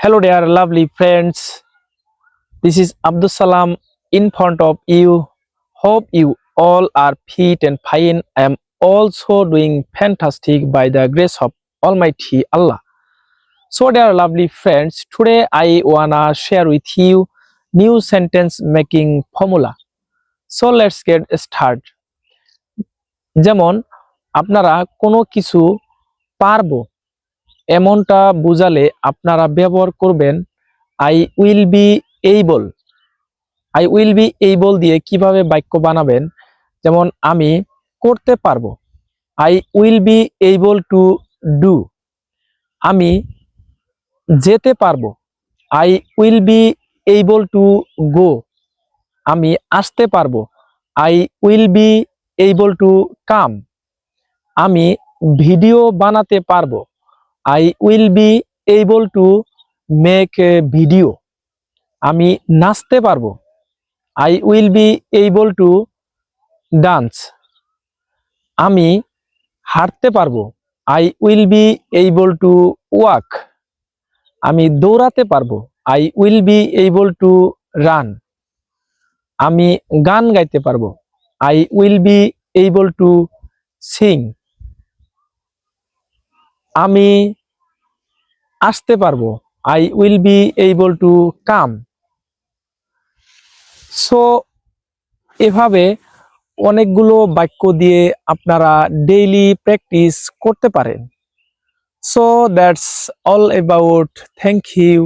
Hello there, lovely friends. This is Abdul Salam in front of you. Hope you all are fit and fine. I am also doing fantastic by the grace of Almighty Allah. So, dear lovely friends, today I wanna share with you new sentence making formula. So, let's get started. যেমন আপনারা কোনো কিছু পারবো এমনটা বুঝালে আপনারা ব্যবহার করবেন I will be able. I will be able দিয়ে কিভাবে বাক্য বানাবেন, যেমন আমি করতে পারবো I will be able to do. আমি যেতে পারবো I will be able to go. আমি আসতে পারবো I will be able to come. আমি ভিডিও বানাতে পারবো I will be able to make a video. আমি নাচতে পারবো I will be able to dance. আমি হাঁটতে পারবো I will be able to walk. আমি দৌড়াতে পারবো I will be able to run. আমি গান গাইতে পারবো I will be able to sing. আমি আসতে পারবো I will be able to come. So এভাবে অনেকগুলো বাক্য দিয়ে আপনারা ডেইলি প্র্যাকটিস করতে পারেন। So that's all about. Thank you.